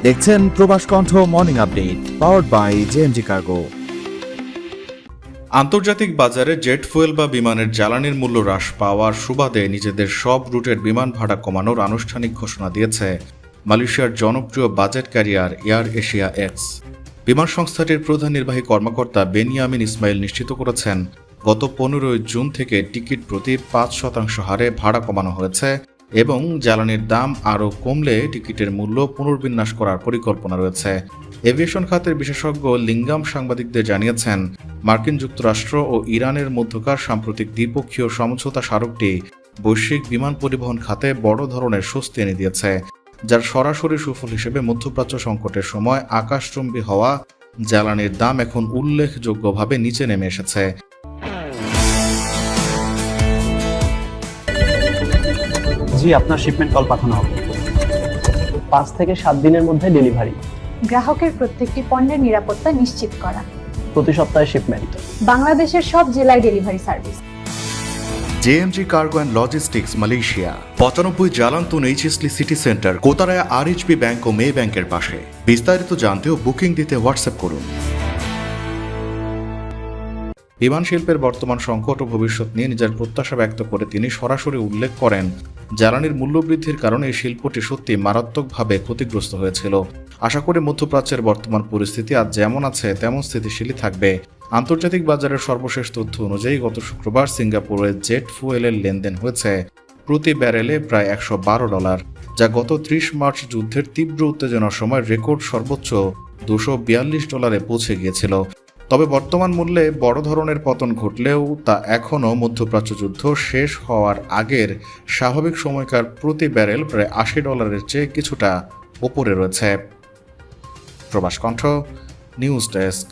দেখছেন Probash Kontho morning update powered by JMG cargo. আন্তর্জাতিক বাজারে জেট ফুয়েল বা বিমানের জ্বালানির মূল্য হ্রাস পাওয়ার সুবাদে নিজেদের সব রুটের বিমান ভাড়া কমানোর আনুষ্ঠানিক ঘোষণা দিয়েছে মালয়েশিয়ার জনপ্রিয় budget career air Asia x. বিমান সংস্থাটির প্রধান নির্বাহী কর্মকর্তা বেনিয়ামিন ইসমাইল নিশ্চিত করেছেন, গত 15 জুন থেকে টিকিট প্রতি 5% হারে ভাড়া কমানো হয়েছে এবং জ্বালানির দাম আরও কমলে টিকিটের মূল্য পুনর্বিন্যাস করার পরিকল্পনা রয়েছে। এভিয়েশন খাতের বিশেষজ্ঞ লিঙ্গাম সাংবাদিকদের জানিয়েছেন, মার্কিন যুক্তরাষ্ট্র ও ইরানের মধ্যকার সাম্প্রতিক দ্বিপক্ষীয় সমঝোতা স্মারকটি বৈশ্বিক বিমান পরিবহন খাতে বড় ধরনের স্বস্তি এনে দিয়েছে, যার সরাসরি সুফল হিসেবে মধ্যপ্রাচ্য সংকটের সময় আকাশচুম্বী হওয়া জ্বালানির দাম এখন উল্লেখযোগ্যভাবে নিচে নেমে এসেছে। জি, আপনার শিপমেন্ট কল পাঠানো হবে। 5 থেকে 7 দিনের মধ্যে ডেলিভারি। গ্রাহকের প্রত্যেকটি পণ্যের নিরাপত্তা নিশ্চিত করা। প্রতি সপ্তাহে শিপমেন্ট। বাংলাদেশের সব জেলায় delivery service. JMG cargo and logistics Malaysia 95 Jalan Tun H S Lee city centre, Kotaraya RHB bank ও মে ব্যাংকের পাশে। বিস্তারিত জানতে ও বুকিং দিতে হোয়াটসঅ্যাপ করুন। বিমান শিল্পের বর্তমান সংকট ও ভবিষ্যৎ নিয়ে নিজের প্রত্যাশা ব্যক্ত করে তিনি সরাসরি উল্লেখ করেন, জ্বালানির মূল্যবৃদ্ধির কারণে এই শিল্পটি সত্যি মারাত্মকভাবে ক্ষতিগ্রস্ত হয়েছিল। আশা করি মধ্যপ্রাচ্যের বর্তমান পরিস্থিতি আজ যেমন আছে তেমন স্থিতিশীলই থাকবে। আন্তর্জাতিক বাজারের সর্বশেষ তথ্য অনুযায়ী গত শুক্রবার সিঙ্গাপুরে জেট ফুয়েলের লেনদেন হয়েছে প্রতি ব্যারেলে প্রায় $112, যা গত 30 মার্চ যুদ্ধের তীব্র উত্তেজনার সময় রেকর্ড সর্বোচ্চ $242 পৌঁছে গিয়েছিল। তবে বর্তমান মূল্যে বড় ধরনের পতন ঘটলেও তা এখনও মধ্যপ্রাচ্য যুদ্ধ শেষ হওয়ার আগের স্বাভাবিক সময়কার প্রতি ব্যারেল প্রায় $80 চেয়ে কিছুটা ওপরে রয়েছে। প্রবাস কণ্ঠ নিউজ ডেস্ক।